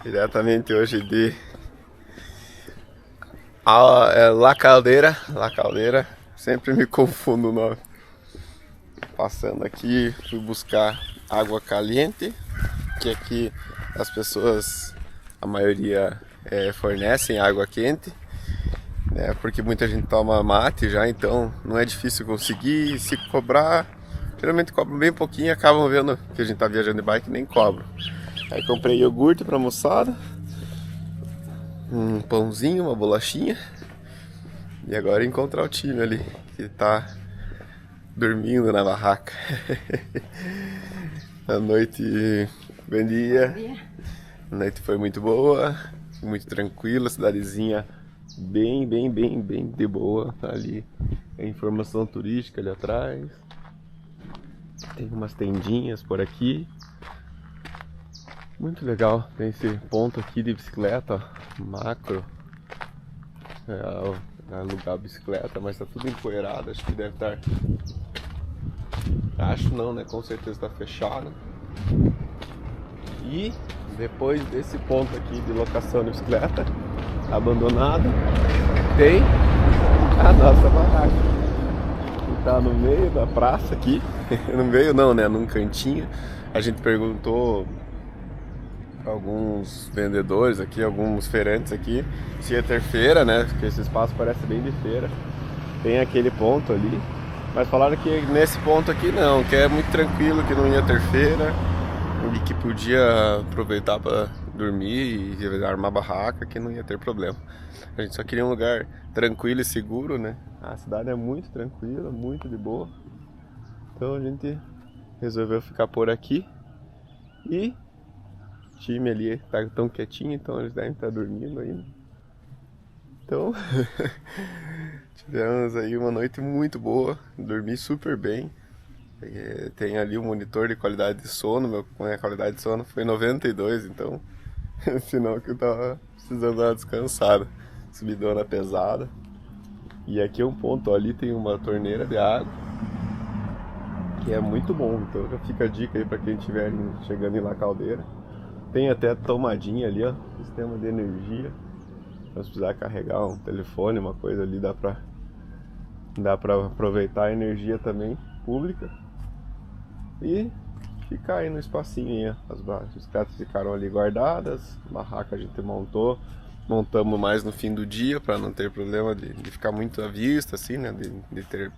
Diretamente hoje de La Caldeira. La Caldeira, sempre me confundo o nome. Passando aqui, fui buscar água caliente, que aqui as pessoas, a maioria fornecem água quente, né? Porque muita gente toma mate já, então não é difícil conseguir. Se cobrar, geralmente cobram bem pouquinho, acabam vendo que a gente tá viajando de bike, nem cobram. Aí comprei iogurte pra moçada, um pãozinho, uma bolachinha. E agora encontrar o time ali, que tá dormindo na barraca. A noite, bom dia. A noite foi muito boa, muito tranquila, cidadezinha bem de boa. Ali a informação turística ali atrás. Tem umas tendinhas por aqui. Muito legal, tem esse ponto aqui de bicicleta, ó, macro. Alugar a bicicleta, mas tá tudo empoeirado, acho que deve estar. Acho não, né? Com certeza tá fechado. E depois desse ponto aqui de locação de bicicleta abandonado, tem a nossa barraca, que tá no meio da praça aqui. No meio não, né? Num cantinho. A gente perguntou alguns vendedores aqui, alguns feirantes aqui, se ia ter feira, né? Porque esse espaço parece bem de feira. Tem aquele ponto ali, mas falaram que nesse ponto aqui não, que é muito tranquilo, que não ia ter feira e que podia aproveitar para dormir e armar barraca, que não ia ter problema. A gente só queria um lugar tranquilo e seguro, né? A cidade é muito tranquila, muito de boa. Então a gente resolveu ficar por aqui e o time ali tá tão quietinho, então eles devem estar dormindo ainda. Então, tivemos aí uma noite muito boa, dormi super bem. Tem ali um monitor de qualidade de sono, minha qualidade de sono foi 92, então, sinal que eu tava precisando dar uma descansada. Subidona pesada. E aqui é um ponto, ó, ali tem uma torneira de água, que é muito bom, então já fica a dica aí pra quem estiver chegando em La Caldeira. Tem até tomadinha ali, ó, sistema de energia. Então, se precisar carregar um telefone, uma coisa ali, dá pra aproveitar a energia também pública. E ficar aí no espacinho aí, ó. As bicicletas ficaram ali guardadas, a barraca a gente montamos mais no fim do dia para não ter problema de ficar muito à vista, assim, né, de ter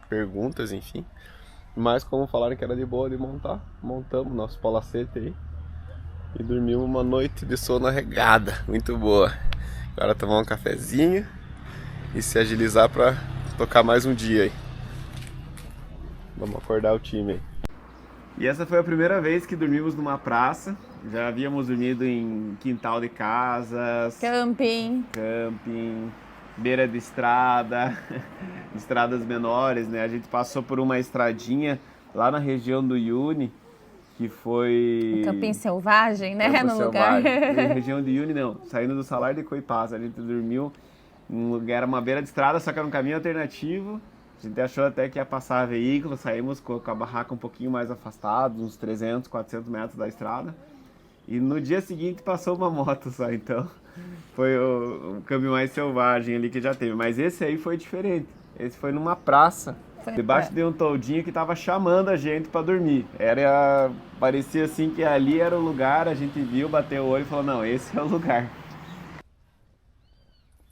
perguntas, enfim. Mas como falaram que era de boa de montar, montamos nosso palacete aí. E dormimos uma noite de sono regada, muito boa. Agora tomar um cafezinho e se agilizar para tocar mais um dia aí. Vamos acordar o time aí. E essa foi a primeira vez que dormimos numa praça. Já havíamos dormido em quintal de casas, camping, beira de estrada, estradas menores, né? A gente passou por uma estradinha lá na região do Uyuni, que foi... Camping Selvagem, né? Campo no Selvagem. Lugar. Na região de Uyuni, não. Saindo do Salar de Coipás. A gente dormiu em um lugar, era uma beira de estrada, só que era um caminho alternativo. A gente achou até que ia passar veículo. Saímos com a barraca um pouquinho mais afastado, uns 300, 400 metros da estrada. E no dia seguinte passou uma moto só, então foi o caminho mais selvagem ali que já teve. Mas esse aí foi diferente. Esse foi numa praça. Debaixo de um toldinho que tava chamando a gente para dormir. Parecia assim que ali era o lugar, a gente viu, bateu o olho e falou, não, esse é o lugar.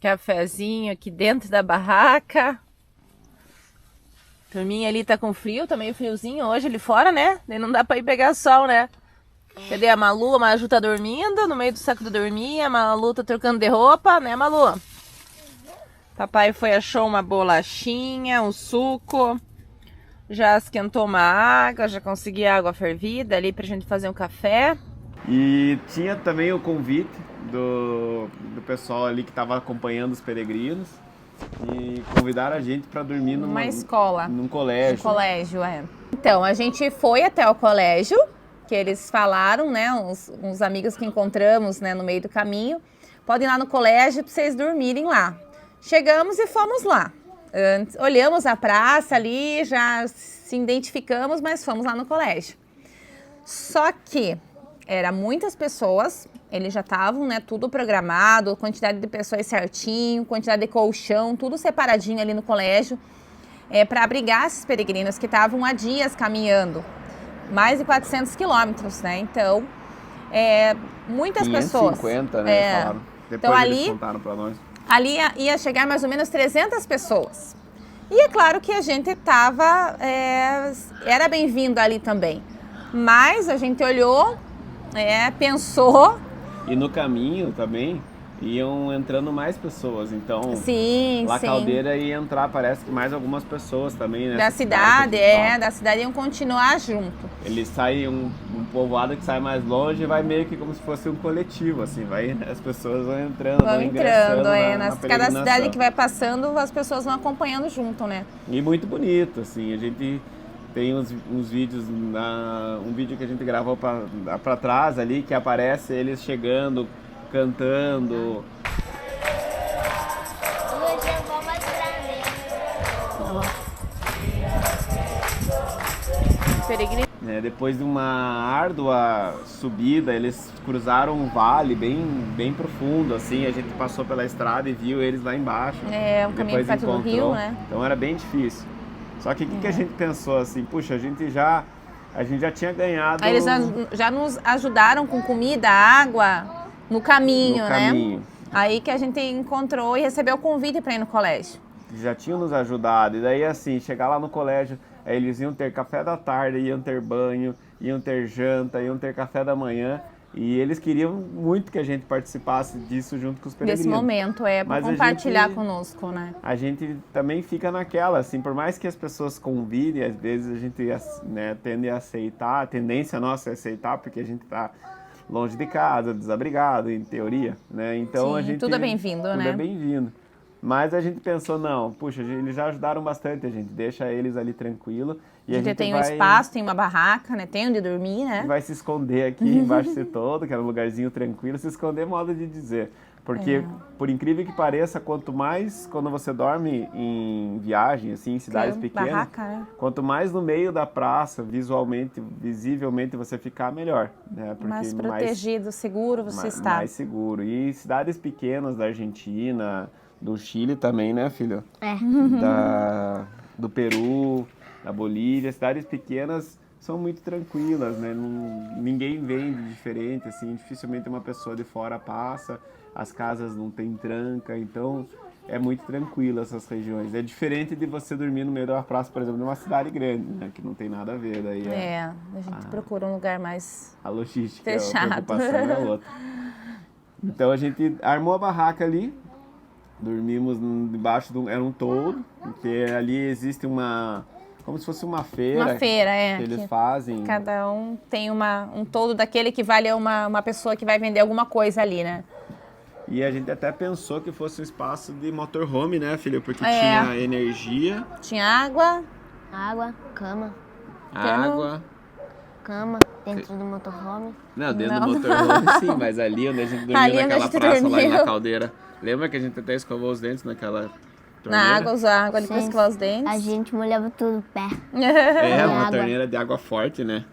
Cafezinho aqui dentro da barraca. Turminha ali tá com frio, tá meio friozinho hoje ali fora, né? Daí não dá pra ir pegar sol, né? Cadê a Malu? A Maju tá dormindo no meio do saco de dormir, a Malu tá trocando de roupa, né, Malu? Papai achou uma bolachinha, um suco, já esquentou uma água, já consegui água fervida ali pra gente fazer um café. E tinha também o convite do pessoal ali que estava acompanhando os peregrinos e convidaram a gente para dormir numa escola, num colégio. Colégio, é. Então, a gente foi até o colégio, que eles falaram, né, uns amigos que encontramos, né, no meio do caminho, podem ir lá no colégio para vocês dormirem lá. Chegamos e fomos lá. Olhamos a praça ali, já se identificamos, mas fomos lá no colégio. Só que Era muitas pessoas, eles já estavam, né, tudo programado, quantidade de pessoas certinho, quantidade de colchão, tudo separadinho ali no colégio, para abrigar esses peregrinos que estavam há dias caminhando, mais de 400 quilômetros, né? Então, muitas pessoas. 550, né? Falaram. Depois então, eles contaram para nós. Ali ia chegar mais ou menos 300 pessoas. E é claro que a gente era bem-vindo ali também. Mas a gente olhou, pensou. E no caminho também iam entrando mais pessoas, então sim, La sim. Caldeira ia entrar, parece que mais algumas pessoas também, né? Da cidade, da cidade iam continuar junto. Eles saem, um povoado que sai mais longe vai meio que como se fosse um coletivo, assim, as pessoas vão entrando, vão ingressando na cada cidade que vai passando, as pessoas vão acompanhando junto, né? E muito bonito, assim, a gente tem uns vídeos, um vídeo que a gente gravou pra trás ali, que aparece eles chegando, cantando. Depois de uma árdua subida, eles cruzaram um vale bem profundo, assim, a gente passou pela estrada e viu eles lá embaixo. Um caminho perto do rio, né? Então era bem difícil. Só que o que a gente pensou assim, puxa, a gente já tinha ganhado... Aí eles já nos ajudaram com comida, água, no caminho, né? Aí que a gente encontrou e recebeu o convite para ir no colégio. Já tinham nos ajudado, e daí assim, chegar lá no colégio, eles iam ter café da tarde, iam ter banho, iam ter janta, iam ter café da manhã, e eles queriam muito que a gente participasse disso junto com os peregrinos. Desse momento, para compartilhar conosco, né? A gente também fica naquela, assim, por mais que as pessoas convidem, às vezes a gente, né, tende a aceitar, a tendência nossa é aceitar, porque a gente está longe de casa, desabrigado, em teoria, né? Então sim, a gente... tudo é bem-vindo, né? Tudo é bem-vindo. Mas a gente pensou, não, puxa, eles já ajudaram bastante a gente, deixa eles ali tranquilo. E a gente tem um espaço, tem uma barraca, né? Tem onde dormir, né? Vai se esconder aqui embaixo desse todo, que era um lugarzinho tranquilo, se esconder, modo de dizer. Porque, por incrível que pareça, quanto mais quando você dorme em viagem, assim, em cidades pequenas, barraca, né? Quanto mais no meio da praça, visivelmente você ficar, melhor. Né? Porque mais protegido, seguro você está. Mais seguro. E cidades pequenas da Argentina, do Chile também, né, filho? Do Peru, da Bolívia, cidades pequenas são muito tranquilas, né? Ninguém vem de diferente, assim, dificilmente uma pessoa de fora passa, as casas não tem tranca, então é muito tranquilo essas regiões. É diferente de você dormir no meio da praça, por exemplo, numa cidade grande, né? Que não tem nada a ver. Daí a gente procura um lugar mais a logística, fechado. A preocupação é outra. Então a gente armou a barraca ali, dormimos debaixo era um toldo, porque ali existe como se fosse uma feira. Uma feira, que eles fazem. Cada um tem um toldo daquele que vale a uma pessoa que vai vender alguma coisa ali, né? E a gente até pensou que fosse um espaço de motorhome, né, filha? Porque tinha energia. Tinha água. Água, cama. Cama, dentro do motorhome. Não, dentro do motorhome sim, mas ali onde a gente dormiu naquela praça lá na Caldeira. Lembra que a gente até escovou os dentes naquela torneira? Na água, usar água ali pra escovar os dentes. A gente molhava tudo o pé. Uma torneira de água forte, né?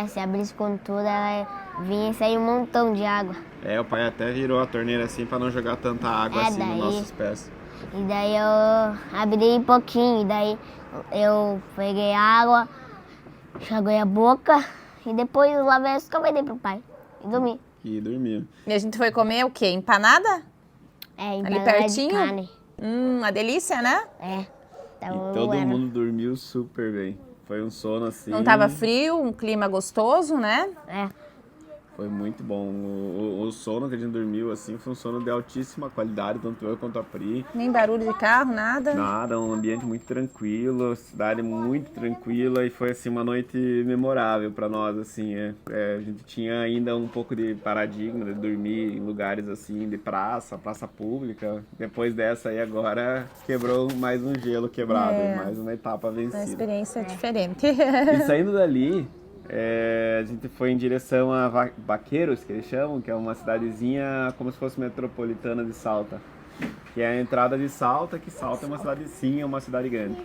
Se abrisse com tudo, ela vinha e saía um montão de água. O pai até virou a torneira assim pra não jogar tanta água assim nos nossos pés. E daí eu abri um pouquinho, e daí eu peguei água, enxaguei a boca e depois eu lavei a escova e dei pro pai. E dormi. E a gente foi comer o quê? Empanada? Empanada ali pertinho? De carne. Uma delícia, né? E todo mundo dormiu super bem. Foi um sono assim... Não tava frio, um clima gostoso, né? Foi muito bom. O sono que a gente dormiu, assim, foi um sono de altíssima qualidade, tanto eu quanto a Pri. Nem barulho de carro, nada? Nada, um ambiente muito tranquilo, cidade muito tranquila, e foi, assim, uma noite memorável para nós, assim. A gente tinha ainda um pouco de paradigma de dormir em lugares, assim, de praça pública. Depois dessa aí, agora, quebrou mais um gelo quebrado, mais uma etapa vencida. Uma experiência diferente. E saindo dali... a gente foi em direção a Vaqueiros, que eles chamam, que é uma cidadezinha como se fosse metropolitana de Salta. Que é a entrada de Salta, que Salta é uma cidade, sim, é uma cidade grande.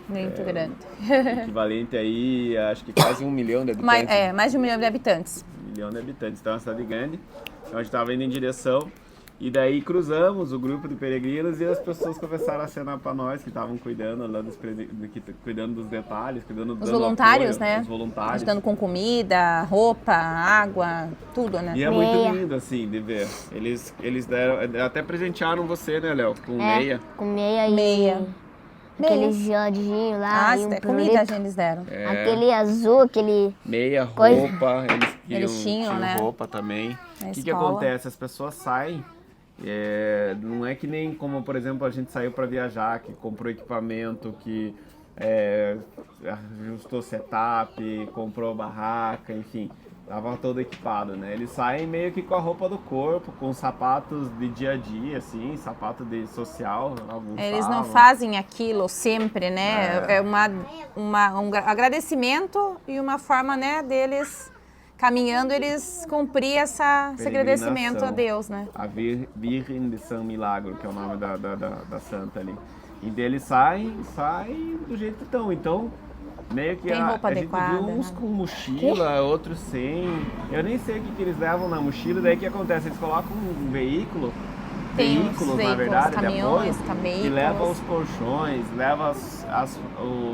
Muito grande. Equivalente aí, acho que quase 1 milhão de habitantes. Mais de 1 milhão de habitantes. milhão de habitantes, então é uma cidade grande. Então a gente estava indo em direção, e daí cruzamos o grupo de peregrinos e as pessoas começaram a acenar para nós, que estavam cuidando lá cuidando dos detalhes, cuidando Os voluntários, apoio, né? Os voluntários. Ajudando com comida, roupa, água, tudo, né? E é Meia. muito lindo, assim, de ver. Eles deram, até presentearam você, né, Léo? Com meia. Com meia e Meia. aquele geladinho lá. Ah, e um é comida pirulito. eles deram. Aquele azul, aquele... Meia, Coisa. roupa, Eles tinham, né? roupa também. Na O que escola. acontece? As pessoas saem, não é que nem como, por exemplo, a gente saiu para viajar, que comprou equipamento, que ajustou setup, comprou barraca, enfim, tava todo equipado, né? Eles saem meio que com a roupa do corpo, com sapatos de dia a dia, assim, sapato de social, alguns Eles não falam. fazem aquilo sempre, né? É um agradecimento e uma forma, né, deles caminhando, eles cumprir esse agradecimento a Deus, né? A Virgem de São Milagro, que é o nome da santa ali. E deles saem do jeito que estão. Então, meio que Tem roupa a gente adequada, viu uns né? com mochila, outros sem. Eu nem sei o que eles levam na mochila, daí o que acontece? Eles colocam um veículo, Tem uns veículos, na veículos, verdade, caminhões, de apoio, que veículos. levam os colchões, leva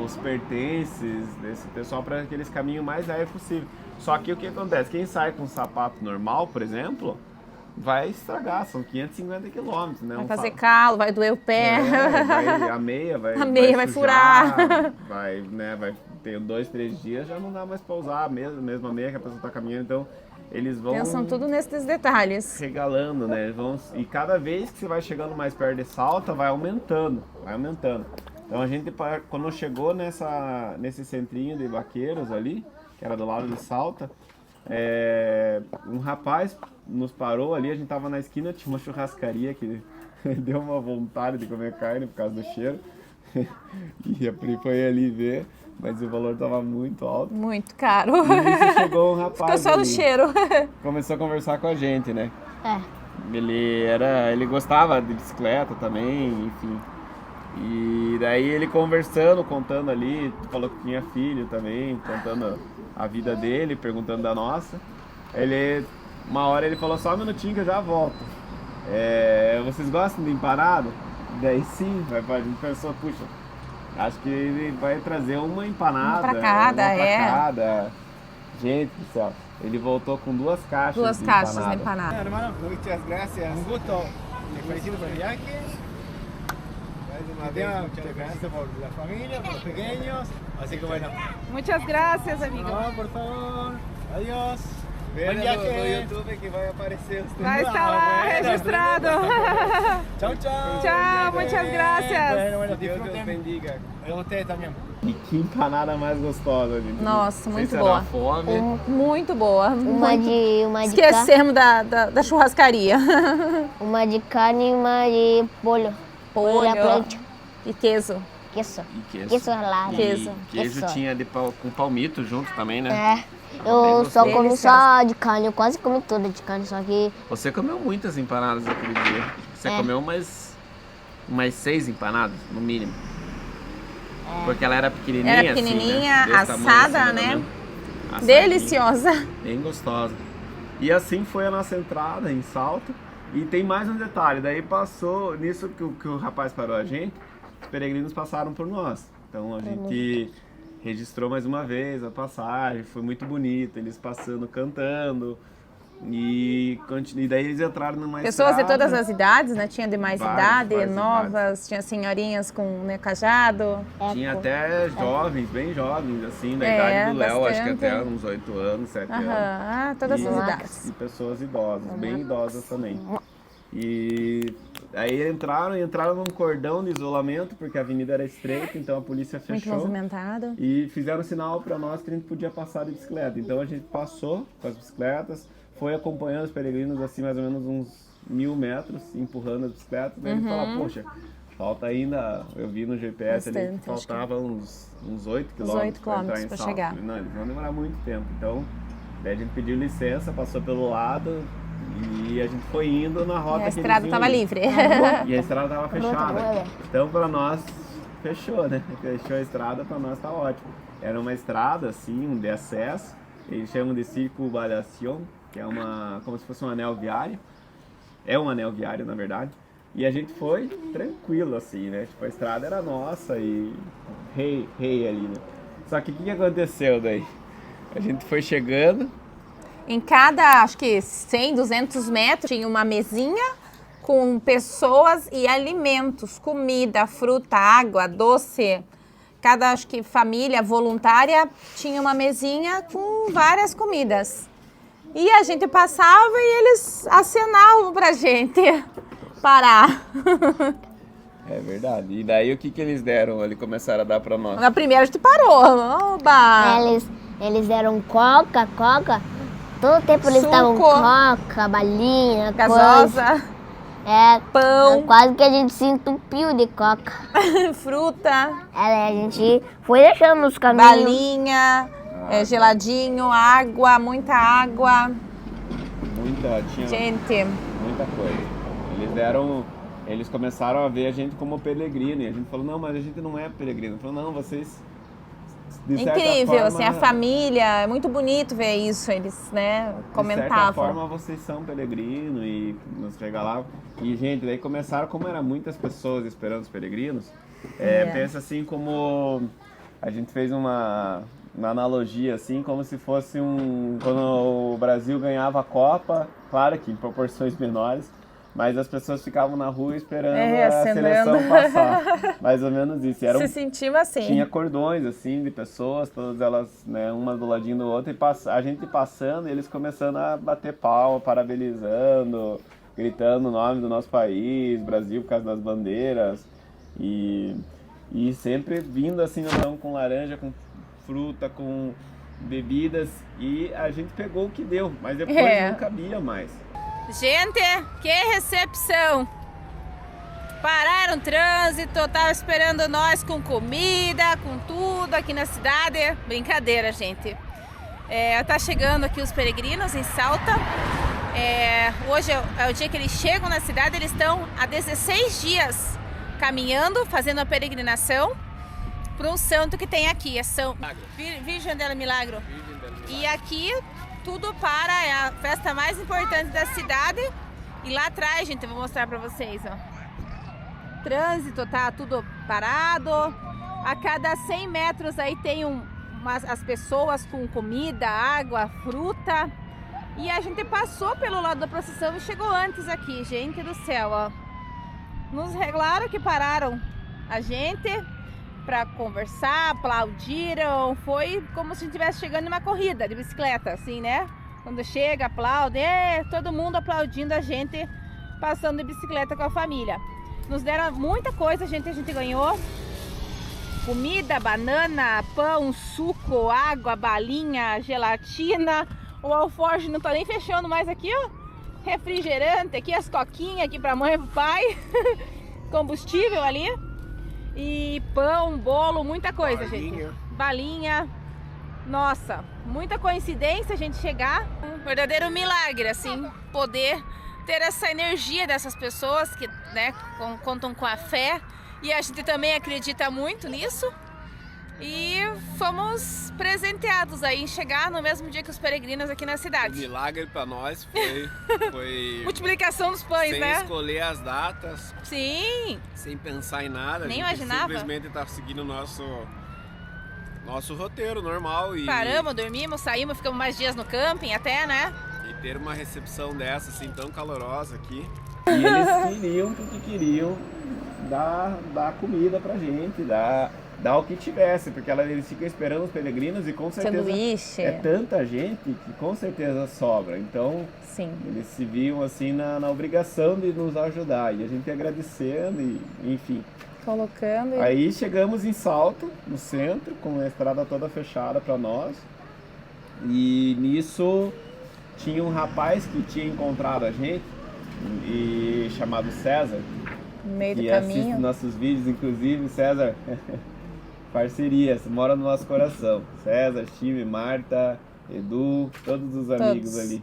os pertences desse pessoal para que eles caminhem o mais leve possível. Só que o que acontece? Quem sai com um sapato normal, por exemplo, vai estragar, são 550 quilômetros, né? Vai fazer calo, vai doer o pé. A meia vai vai sujar, furar. Vai ter 2, 3 dias, já não dá mais para usar a mesma meia que a pessoa está caminhando, então eles vão Pensam tudo nesses detalhes. regalando, né? E cada vez que você vai chegando mais perto de Salta, vai aumentando. Então a gente, quando chegou nesse centrinho de vaqueiros ali, que era do lado de Salta, um rapaz nos parou ali, a gente tava na esquina, tinha uma churrascaria que deu uma vontade de comer carne por causa do cheiro. E a Pri foi ali ver, mas o valor tava muito alto. Muito caro. E nisso chegou um rapaz Ficou só no ali, cheiro. começou a conversar com a gente, né? É. Ele gostava de bicicleta também, enfim. E daí ele conversando, contando ali, falou que tinha filho também, contando a vida dele, perguntando da nossa. Uma hora ele falou, só um minutinho que eu já volto. Vocês gostam de empanado? Daí sim, a gente pensou, puxa, acho que ele vai trazer uma empanada. Uma pra cada, uma pra cada. Gente do céu, ele voltou com 2 caixas Duas de caixas de empanada. empanada. Hermano, muchas gracias. Un gusto. Te felicito por el viaje. Muchas gracias por la familia, por los pequeños. Así que bueno. Muitas graças, amigo. No, por favor. Adiós. Buen No viaje. YouTube que vai aparecer os Vai estar lá registrado. Chao, chao. Chao, Buen muchas viaje. gracias. Bueno, Deus disfruten. bendiga. Ustedes también. E que empanada mais gostosa, gente. Nossa, Não sei muito se boa. era fome. Muito boa. Uma de carne, Esquecemos da churrascaria. uma de carne e uma de pollo. Pollo. à plancha. E queijo. Queso. E queijo. Queso ralado. E Queijo. queijo Queso. tinha com palmito junto também, né? É. Eu bem só gostoso. comi só de carne, eu quase comi toda de carne, só que Você comeu muitas empanadas aquele dia. Você comeu umas 6 empanadas, no mínimo. Porque ela era pequenininha, Era pequenininha, assim, né? Desse tamanho, assada, assim, mais ou né? menos. Assadinha, Deliciosa. bem gostosa. E assim foi a nossa entrada em Salto. E tem mais um detalhe, daí passou, nisso que o rapaz parou a gente, os peregrinos passaram por nós. Então a gente registrou mais uma vez a passagem, foi muito bonito, eles passando, cantando. E daí eles entraram numa Pessoas de estrada. todas as idades, né? Tinha de mais Várias idade, novas, tinha senhorinhas com né, cajado. Tinha até jovens, bem jovens, assim, da É, idade do Léo, acho que bastante. até uns 8 anos, 7 anos. Aham, todas as E- idades. E pessoas idosas, bem idosas também. E aí entraram num cordão de isolamento, porque a avenida era estreita, então a polícia Muito fechou. movimentado. E fizeram sinal para nós que a gente podia passar de bicicleta. Então a gente passou com as bicicletas, foi acompanhando os peregrinos assim mais ou menos uns 1000 metros, empurrando as bicicletas. Daí a gente falava, poxa, falta ainda, eu vi no GPS ali que Bastante, acho que faltava uns 8 Uns 8 quilômetros para entrar quilômetros em pra Salto. chegar. Não, eles vão demorar muito tempo. Então, daí a gente pediu licença, passou pelo lado e a gente foi indo na rota E a que eles estrada iam estava ir. livre. E a estrada estava fechada. olha. Então para nós fechou, né? Fechou a estrada, para nós tá ótimo. Era uma estrada assim, de acesso, eles chamam de circunvalação, que é como se fosse um anel viário. É um anel viário, na verdade. E a gente foi tranquilo, assim, né? Tipo, a estrada era nossa e rei ali, né? Só que o que aconteceu daí? A gente foi chegando. Em cada, acho que 100, 200 metros, tinha uma mesinha com pessoas e alimentos, comida, fruta, água, doce. Cada, acho que família voluntária tinha uma mesinha com várias comidas. E a gente passava e eles acenavam pra gente parar. É verdade. E daí o que eles deram? Eles começaram a dar pra nós. Na primeira a gente parou. Oba! Eles deram coca. Todo tempo eles Suco. davam coca, balinha, Gasosa, pão. Quase que a gente se entupiu de coca. Fruta, A gente foi deixando nos caminhos. balinha, geladinho, água, muita água. Tinha Gente, muita coisa. Eles começaram a ver a gente como peregrino. E a gente falou, não, mas a gente não é peregrino. Falou, não, vocês... de certa incrível, forma, assim, a família, é muito bonito ver isso, eles, né, comentavam. De certa forma, vocês são peregrinos e nos chega lá. E, gente, daí começaram, como eram muitas pessoas esperando os peregrinos, pensa assim como... A gente fez uma analogia, assim, como se fosse quando o Brasil ganhava a Copa, claro que em proporções menores, mas as pessoas ficavam na rua esperando a seleção passar. Mais ou menos isso. Se sentiu assim. Tinha cordões, assim, de pessoas, todas elas, né, uma do ladinho do outro, e a gente passando, e eles começando a bater palma, parabenizando, gritando o nome do nosso país, Brasil, por causa das bandeiras. E sempre vindo, assim, com laranja, com fruta, com bebidas, e a gente pegou o que deu, mas depois não cabia mais. Gente, que recepção! Pararam o trânsito, tava esperando nós com comida, com tudo aqui na cidade. Brincadeira, gente. Tá chegando aqui os peregrinos em Salta. Hoje é o dia que eles chegam na cidade. Eles estão há 16 dias caminhando, fazendo a peregrinação para um santo que tem aqui. É São Virgem del Milagro. E aqui tudo é a festa mais importante da cidade. E lá atrás, gente, eu vou mostrar pra vocês, ó. Trânsito, tá tudo parado. A cada 100 metros aí tem as pessoas com comida, água, fruta. E a gente passou pelo lado da procissão e chegou antes aqui, gente do céu, ó. Nos regularam que pararam a gente para conversar, aplaudiram, foi como se estivesse chegando em uma corrida de bicicleta, assim, né? Quando chega, aplaude, todo mundo aplaudindo a gente passando de bicicleta com a família. Nos deram muita coisa, a gente ganhou comida, banana, pão, suco, água, balinha, gelatina. O alforje não tá nem fechando mais aqui, ó. Refrigerante, aqui as coquinhas aqui pra mãe e pro pai. Combustível ali. E pão, bolo, muita coisa, gente. Balinha. Nossa, muita coincidência a gente chegar. Um verdadeiro milagre, assim, poder ter essa energia dessas pessoas que, né, contam com a fé. E a gente também acredita muito nisso. E fomos presenteados aí em chegar no mesmo dia que os peregrinos aqui na cidade. O milagre para nós foi multiplicação dos pães, sem né? Sem escolher as datas. Sim. Sem pensar em nada. Nem a gente imaginava. Simplesmente tá seguindo o nosso roteiro normal. Paramos, dormimos, saímos, ficamos mais dias no camping até, né? E ter uma recepção dessa, assim, tão calorosa aqui. E eles queriam dar comida pra gente, dar o que tivesse, porque eles ficam esperando os peregrinos e com certeza sanduíche. É tanta gente que com certeza sobra. Então, sim, eles se viam assim na obrigação de nos ajudar e a gente agradecendo e enfim. Colocando. Aí chegamos em Salto, no centro, com a estrada toda fechada para nós. E nisso tinha um rapaz que tinha encontrado a gente, chamado César. No meio do que caminho. Assiste nossos vídeos, inclusive, César. Parceria, mora no nosso coração. César, Chime, Marta, Edu, todos os amigos ali.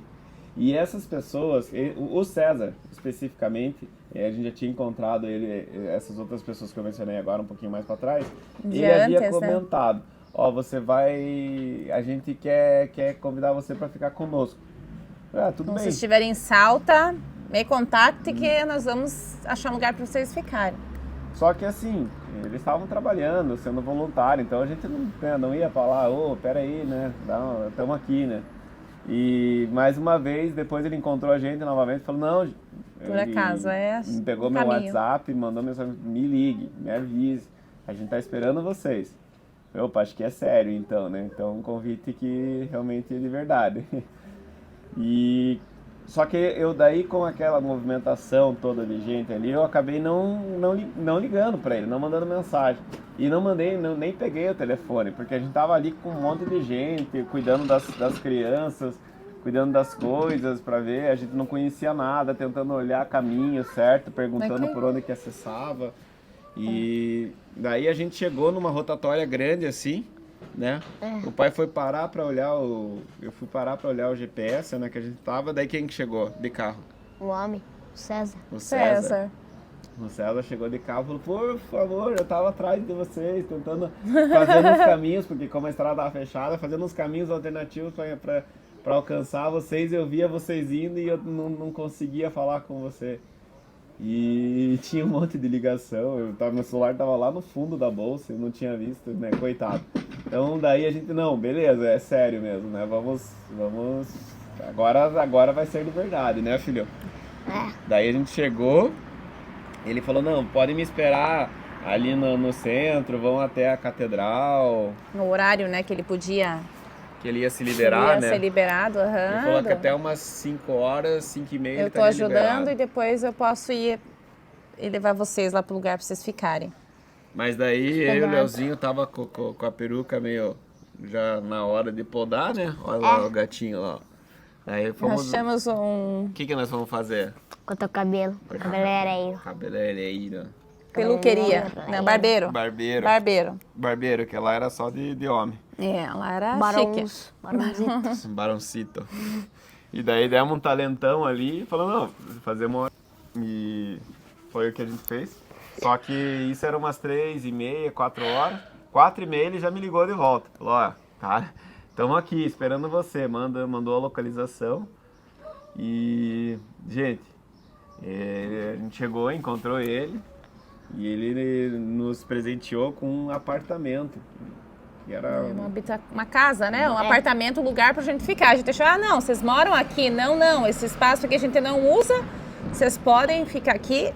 E essas pessoas, o César especificamente, a gente já tinha encontrado ele, essas outras pessoas que eu mencionei agora um pouquinho mais para trás, ele havia comentado, ó, você vai, a gente quer convidar você para ficar conosco. Ah, tudo Então, bem. se estiverem em Salta, me contacte que nós vamos achar um lugar para vocês ficarem. Só que assim, eles estavam trabalhando, sendo voluntário, então a gente não ia falar, ô, peraí, né, estamos aqui, né. E mais uma vez, depois ele encontrou a gente novamente e falou, não, Por acaso, pegou um meu caminho. WhatsApp, mandou mensagem, me ligue, me avise, a gente tá esperando vocês. Opa, acho que é sério então, né, então um convite que realmente é de verdade. E só que eu daí com aquela movimentação toda de gente ali, eu acabei não ligando pra ele, não mandando mensagem. E nem peguei o telefone, porque a gente tava ali com um monte de gente, cuidando das crianças, cuidando das coisas pra ver, a gente não conhecia nada, tentando olhar caminho certo, perguntando por onde que acessava. E daí a gente chegou numa rotatória grande assim, né? O pai foi parar pra olhar eu fui parar pra olhar o GPS, né, que a gente tava, daí quem que chegou de carro? O homem, o César. O César. O César chegou de carro e falou, por favor, eu tava atrás de vocês, tentando fazer uns caminhos, porque como a estrada tava fechada, fazendo uns caminhos alternativos pra alcançar vocês, eu via vocês indo e eu não conseguia falar com você. E tinha um monte de ligação, meu celular tava lá no fundo da bolsa, eu não tinha visto, né, coitado. Então daí a gente, não, beleza, é sério mesmo, né, vamos, agora vai ser de verdade, né, filho? Daí a gente chegou, ele falou, não, podem me esperar ali no centro, vão até a catedral. No horário, né, que ele podia... Que ele ia se liberar, né? ser liberado, Ele falou que até umas 5 horas, 5 e meia eu ele tô estaria ajudando liberado. e depois eu posso ir e levar vocês lá pro lugar pra vocês ficarem. Mas daí eu e o Leozinho tava com a peruca meio já na hora de podar, né? Olha lá o gatinho lá. Aí fomos... Nós temos um O que nós vamos fazer? Cortou o cabelo. Cabeleireiro. Cabeleireiro. peluqueria. Não, barbeiro. Barbeiro. Barbeiro. Barbeiro, que lá era só de homem. É, lá era chique. Barãozitos. Um baroncito. E daí demos um talentão ali e falou, não, fazemos... E foi o que a gente fez. Só que isso era umas 3h30, 4 horas. 4h30 ele já me ligou de volta. Falou, ó, cara, estamos aqui esperando você. Mandou a localização. E, gente, a gente chegou, encontrou ele. E ele nos presenteou com um apartamento. Que era Uma casa, né? Um apartamento, um lugar pra gente ficar. A gente achou, não, vocês moram aqui. Não, esse espaço aqui a gente não usa. Vocês podem ficar aqui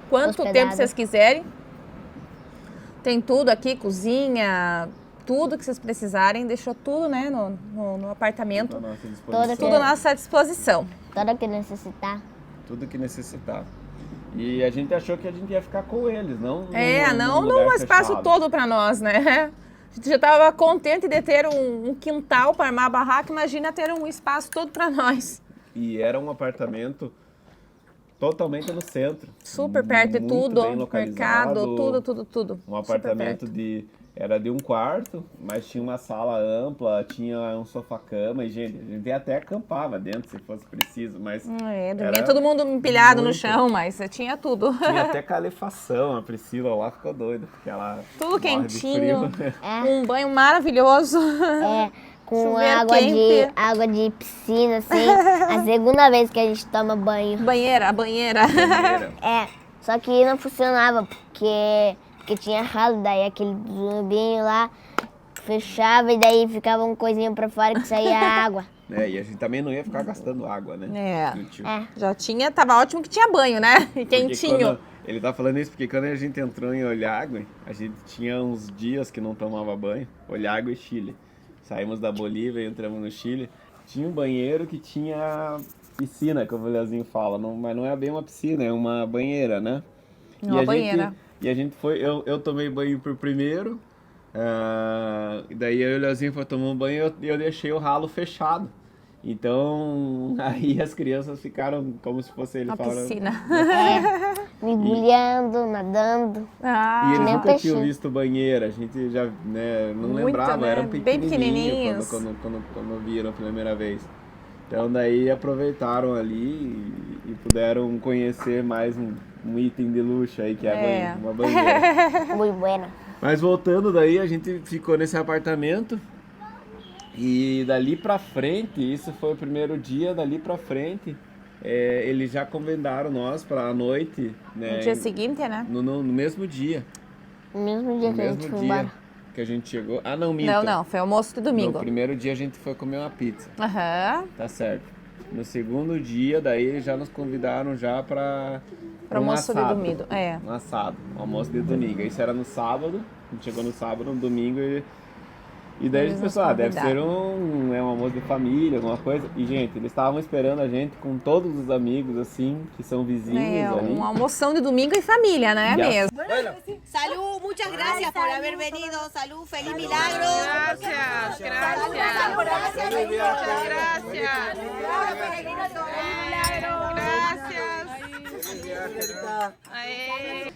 quanto tempo vocês quiserem. Tem tudo aqui, cozinha, tudo que vocês precisarem. Deixou tudo, né, no apartamento. à nossa disposição. Tudo à nossa disposição. Tudo que necessitar. Tudo que necessitar. E a gente achou que a gente ia ficar com eles, não Não num lugar num espaço fechado. todo pra nós, né? A gente já estava contente de ter um quintal para armar a barraca, imagina ter um espaço todo para nós. E era um apartamento totalmente no centro. Super perto de muito tudo, bem mercado, localizado. tudo. Um Super apartamento perto. era de um quarto, mas tinha uma sala ampla, tinha um sofá-cama e, gente, a gente até acampava dentro se fosse preciso, mas... Dormia todo mundo empilhado no muito. chão, mas tinha tudo. Tinha até calefação, a Priscila lá ficou doida, porque ela Tudo morre de quentinho, frio. um banho maravilhoso. Com Chuveiro água quente. água de piscina, assim. A segunda vez que a gente toma banho. A banheira. Só que não funcionava, porque tinha ralo, daí aquele zumbinho lá fechava e daí ficava um coisinho pra fora que saía água. E a gente também não ia ficar gastando água, né? Inútil. Já tinha, tava ótimo que tinha banho, né? E Porque quentinho. ele tá falando isso porque quando a gente entrou em Olhagüe, a gente tinha uns dias que não tomava banho. Olhagüe e Chile. Saímos da Bolívia e entramos no Chile. Tinha um banheiro que tinha piscina, como o Leozinho fala. Mas não é bem uma piscina, é uma banheira, né? Uma banheira. E a gente foi... Eu tomei banho por primeiro. E daí eu e o Leozinho foi tomar um banho e eu deixei o ralo fechado. Então, aí as crianças ficaram como se fosse ele falando. Piscina. Mergulhando, nadando. E eles nem nunca peixinho. tinham visto banheira, a gente já não Muito, lembrava, né? eram Bem pequenininhos pequenininhos. quando viram a primeira vez. Então daí aproveitaram ali e puderam conhecer mais um item de luxo aí, que é uma banheira. Muito buena. Mas voltando daí, a gente ficou nesse apartamento. E dali pra frente, isso foi o primeiro dia, dali pra frente, eles já convidaram nós pra noite, né? No dia seguinte, né? No mesmo dia. No mesmo dia No que a mesmo gente foi dia embora. que a gente chegou. Ah, não, minta. Não, foi almoço de domingo. No primeiro dia a gente foi comer uma pizza. Aham. Tá certo. No segundo dia, daí eles já nos convidaram já pra Pro um almoço de assado. domingo. É. Um assado, um almoço de domingo. Isso era no sábado, a gente chegou no sábado, no domingo e daí a gente Eles nos pensou, deve ser convidaram. um almoço de família, alguma coisa. E, gente, eles estavam esperando a gente com todos os amigos, assim, que são vizinhos ali. Um almoção de domingo em família, né? E a- Mesmo. Salud, muchas gracias por haber venido. Salud, feliz milagro. Gracias,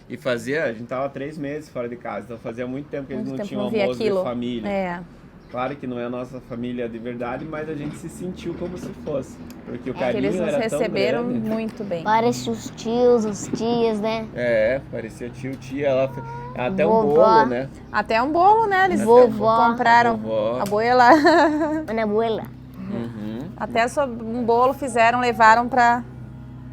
E fazia, a gente tava 3 meses fora de casa, então fazia muito tempo que eles Muito não tempo tinham não via almoço aquilo. de família. É. Claro que não é a nossa família de verdade, mas a gente se sentiu como se fosse. Porque o Que carinho eles nos era tão receberam grande. muito bem. Parece os tios, as tias, né? Parecia tio, tia, até um Vovó. bolo, né? Até um bolo, né? Eles Vovó. compraram. Vovó. Abuela. Ana abuela. Até um bolo fizeram, levaram pra...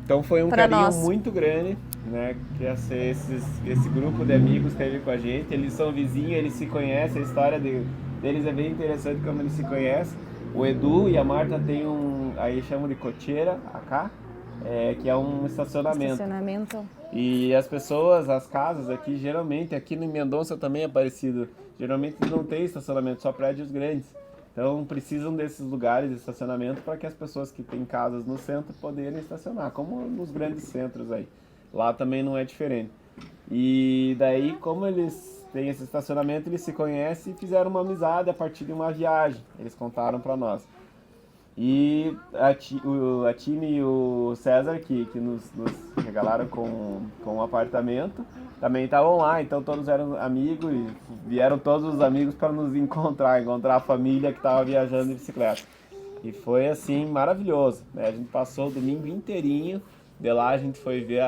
Então foi um Pra carinho nós. muito grande, né? Que esse grupo de amigos esteve com a gente. Eles são vizinhos, eles se conhecem, a história deles é bem interessante como eles se conhecem. O Edu e a Marta têm aí chamam de cocheira, acá, que é um estacionamento. Estacionamento. E as pessoas, as casas aqui, geralmente, aqui no Mendonça também é parecido, geralmente não tem estacionamento, só prédios grandes. Então precisam desses lugares de estacionamento para que as pessoas que têm casas no centro poderem estacionar, como nos grandes centros aí. Lá também não é diferente. E daí, como eles têm esse estacionamento, eles se conhecem e fizeram uma amizade a partir de uma viagem. Eles contaram para nós. E a Tine e o César, que nos regalaram com um apartamento, também estavam lá, então todos eram amigos e vieram todos os amigos para nos encontrar a família que estava viajando de bicicleta. E foi assim, maravilhoso, né? A gente passou o domingo inteirinho, de lá a gente foi ver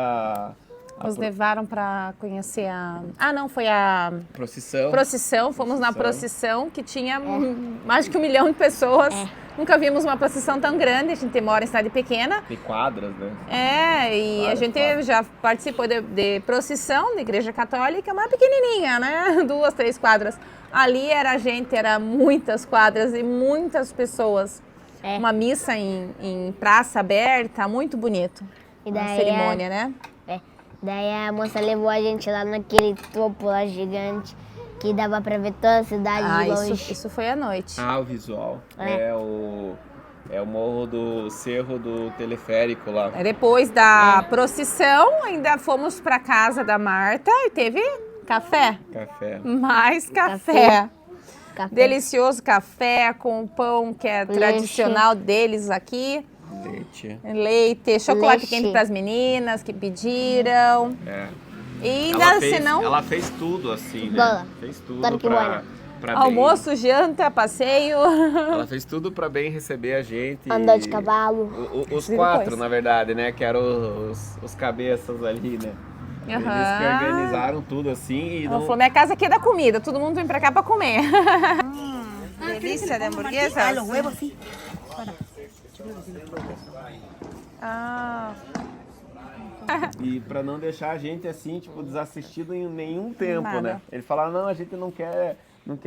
Nos levaram pra conhecer foi a procissão. Fomos na procissão que tinha mais de 1 milhão de pessoas. Nunca vimos uma procissão tão grande, a gente mora em cidade pequena. De quadras, né? E a Várias gente quadras. já participou de procissão de igreja católica, mas pequenininha, né? 2, 3 quadras. Ali era muitas quadras e muitas pessoas. Uma missa em praça aberta, muito bonito. E Uma daí cerimônia, né? Daí a moça levou a gente lá naquele topo lá gigante, que dava pra ver toda a cidade de longe. Isso foi à noite. O visual. É o morro do Cerro do Teleférico lá. Depois da procissão, ainda fomos pra casa da Marta e teve café. Café. Mais café. Café. Delicioso café com pão que é tradicional deles aqui. Leite, chocolate Leite. quente para as meninas que pediram. E Ela fez tudo assim, né? Boa. Fez tudo Claro que pra almoço, janta, passeio. Ela fez tudo pra bem receber a gente. Andar de cavalo. Os Sim, 4, depois. na verdade, né? Que eram os cabeças ali, né? Eles que organizaram tudo assim e Ela falou, minha casa aqui é da comida, todo mundo vem pra cá pra comer. Delícia de hamburguesa. Los huevos, sí. E pra não deixar a gente assim, tipo, desassistido em nenhum tempo, Nada. né? Ele falaram, não, a gente não quer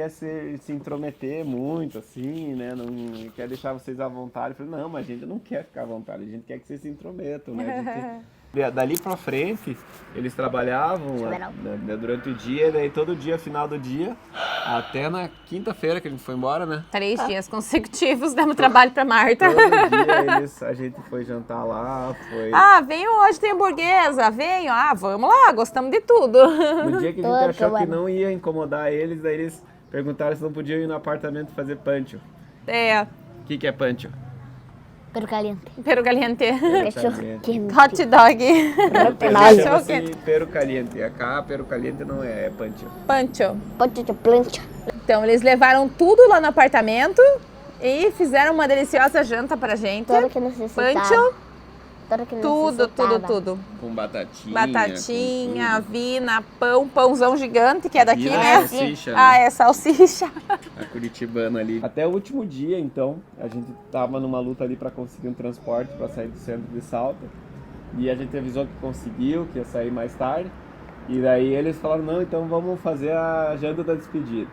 se intrometer muito, assim, né? Não quer deixar vocês à vontade. Eu falei, não, mas a gente não quer ficar à vontade, a gente quer que vocês se intrometam, né? A gente... Dali pra frente, eles trabalhavam né, durante o dia, daí todo dia, final do dia, até na quinta-feira que a gente foi embora, né? 3 dias consecutivos, demos trabalho pra Marta. Todo dia a gente foi jantar lá, foi... Venho hoje, tem hamburguesa, venho. Vamos lá, gostamos de tudo. No dia que a gente achou que não ia incomodar eles, daí eles perguntaram se não podiam ir no apartamento fazer pancho. O que é pancho? Pero caliente. Peru caliente. Cachorro quente. Hot dog. Chama-se peru caliente. Acá, peru caliente não é pancho. Pancho. Pote de plancha. Então, eles levaram tudo lá no apartamento e fizeram uma deliciosa janta pra gente. Tudo que necessitava. Pancho. tudo que Tudo, necessitava. tudo. Com batatinha. Batatinha, avina, pãozão gigante, que é daqui, Avina, né? salsicha, né? Ah, é salsicha. A curitibana ali. Até o último dia, então, a gente tava numa luta ali para conseguir um transporte para sair do centro de Salta. E a gente avisou que conseguiu, que ia sair mais tarde. E daí eles falaram, não, então vamos fazer a janta da despedida.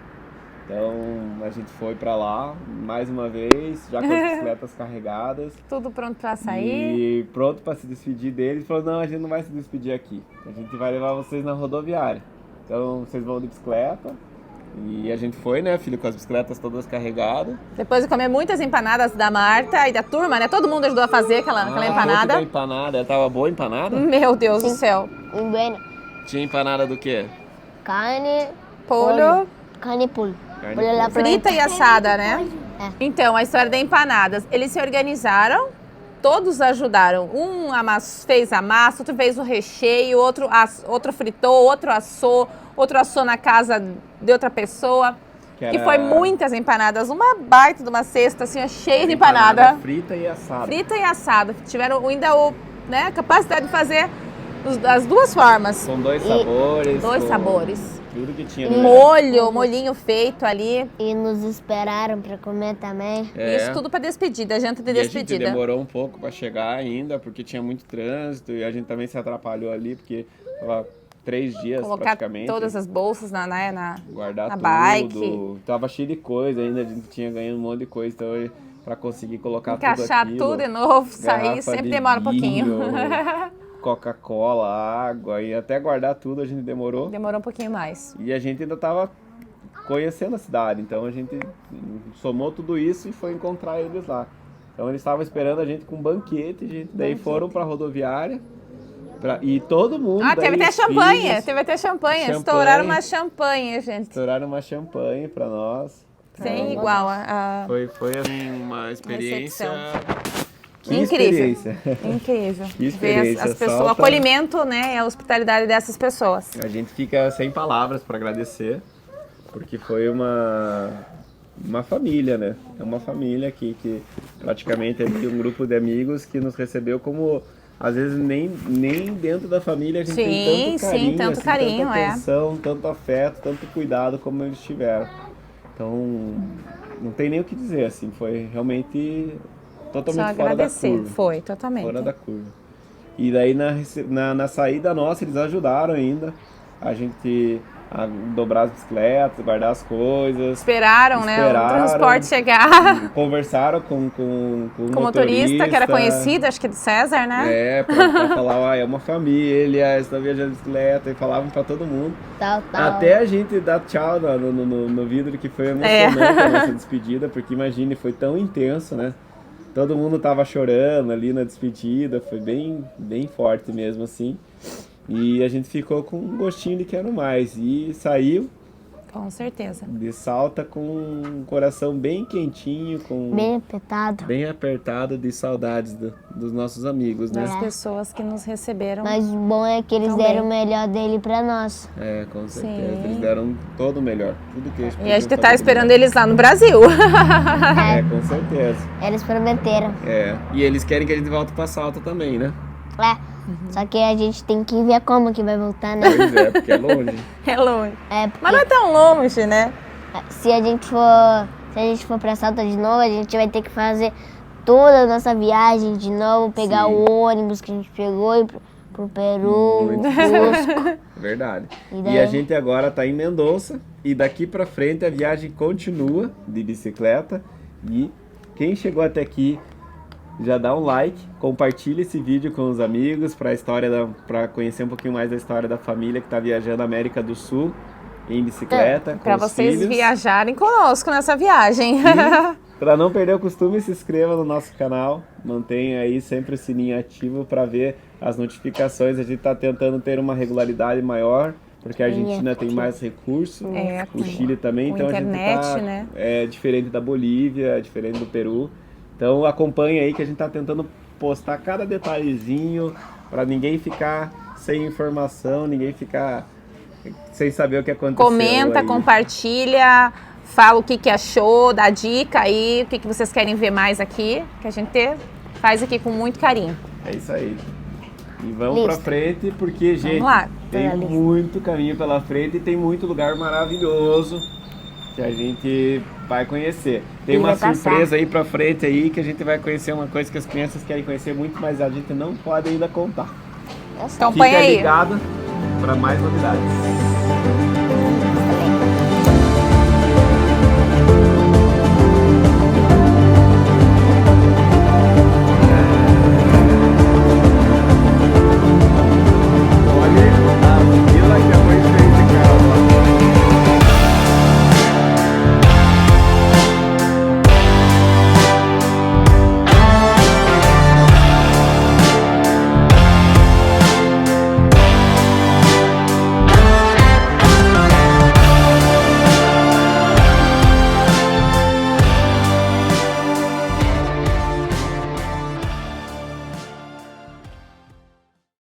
Então a gente foi para lá mais uma vez, já com as bicicletas carregadas. Tudo pronto pra sair. E pronto para se despedir deles. Falou, não, a gente não vai se despedir aqui. A gente vai levar vocês na rodoviária. Então vocês vão de bicicleta. E a gente foi, né, filho, com as bicicletas todas carregadas. Depois de comer muitas empanadas da Marta e da turma, né? Todo mundo ajudou a fazer aquela empanada. Da empanada. Tava boa a empanada? Meu Deus do céu. E bueno, Tinha empanada do quê? carne, Polho, carne e pollo. Carne Pollo e la frita e assada, né? É. Então, a história da empanadas. Eles se organizaram, todos ajudaram. Um fez a massa, outro fez o recheio, outro fritou, outro assou na casa de outra pessoa. Que Que foi muitas empanadas, uma baita de uma cesta assim, ó, cheia de empanada. Frita e assada. Frita e assada. Tiveram ainda a capacidade de fazer as duas formas. Com dois sabores. Dois com sabores. Tudo que tinha. Molhinho feito ali. E nos esperaram para comer também. Isso tudo para despedida, janta de E a gente despedida. demorou um pouco para chegar ainda, porque tinha muito trânsito e a gente também se atrapalhou ali, porque tava 3 dias Colocar praticamente. todas as bolsas na Guardar na tudo. bike. Tava cheio de coisa ainda, a gente tinha ganhado um monte de coisa, então para conseguir colocar encaixar tudo aquilo, tudo de novo, sair, garrafa sempre de demora um pouquinho. vinho, Coca-Cola, água, e até guardar tudo a gente demorou. Demorou um pouquinho mais. E a gente ainda tava conhecendo a cidade, então a gente somou tudo isso e foi encontrar eles lá. Então eles estavam esperando a gente com um banquete, gente. Daí foram pra rodoviária e todo mundo. Teve daí até os champanhe, filhos, teve até champanhe. Champanhe. Estouraram uma champanhe, gente. estouraram uma champanhe pra nós. Sem igual a... Foi assim, uma experiência. Que Incrível. experiência. Incrível. Que experiência, Ver as pessoas, o Salta. acolhimento, né? A hospitalidade dessas pessoas. A gente fica sem palavras para agradecer, porque foi uma família, né? É uma família que praticamente é um grupo de amigos que nos recebeu como, às vezes, nem dentro da família a gente tem tanto carinho, sim, tanto carinho, tanta atenção, tanto afeto, tanto cuidado como eles tiveram. Então, não tem nem o que dizer, assim, foi realmente totalmente Só fora da agradecer. curva. Foi, totalmente. Fora da curva. E daí na saída nossa eles ajudaram ainda a gente a dobrar as bicicletas, guardar as coisas. Esperaram, né? O transporte chegar. Conversaram com o motorista, que era conhecido, acho que de César, né? Pra falar, é uma família, está viajando de bicicleta, e falavam pra todo mundo. Tal. Até a gente dar tchau no vidro, que foi emocionante a nossa despedida, porque imagine, foi tão intenso, né? Todo mundo tava chorando ali na despedida, foi bem forte mesmo, assim. E a gente ficou com um gostinho de quero mais. E saiu Com certeza. de Salta com um coração bem quentinho, Bem apertado. bem apertado de saudades dos nossos amigos, né? Das pessoas que nos receberam. Mas o bom é que eles Também. deram o melhor dele pra nós. É, com certeza. Sim. Eles deram todo o melhor. Tudo que eles E a gente podiam tá fazer esperando de eles lá no Brasil. melhor. É, com certeza. Eles prometeram. É. E eles querem que a gente volte pra Salta também, né? Só que a gente tem que ver como que vai voltar, né? Pois é, porque é longe. É longe. É, porque Mas não é tão longe, né? se a gente for pra Salta de novo, a gente vai ter que fazer toda a nossa viagem de novo, pegar Sim. o ônibus que a gente pegou e pro Peru, Muito Cusco. Verdade. E E daí? a gente agora tá em Mendoza e daqui pra frente a viagem continua de bicicleta. E quem chegou até aqui já dá um like, compartilha esse vídeo com os amigos para conhecer um pouquinho mais da história da família que tá viajando a América do Sul em bicicleta. Pra com os vocês filhos. viajarem conosco nessa viagem. Para não perder o costume, se inscreva no nosso canal, mantenha aí sempre o sininho ativo para ver as notificações. A gente está tentando ter uma regularidade maior, porque a Argentina tem mais recursos, o Chile também, com então internet, a gente tá, né? é diferente da Bolívia, é diferente do Peru. Então acompanha aí que a gente está tentando postar cada detalhezinho para ninguém ficar sem informação, ninguém ficar sem saber o que aconteceu. Comenta, aí. compartilha, fala o que achou, dá dica aí, o que vocês querem ver mais aqui, que a gente faz aqui com muito carinho. É isso aí. E vamos pra frente, porque, gente, lá. tem Pela lista. muito caminho pela frente e tem muito lugar maravilhoso que a gente vai conhecer. Tem E uma vai passar. surpresa aí pra frente aí, que a gente vai conhecer uma coisa que as crianças querem conhecer muito, mas a gente não pode ainda contar. Então põe Fica aí. ligado para mais novidades.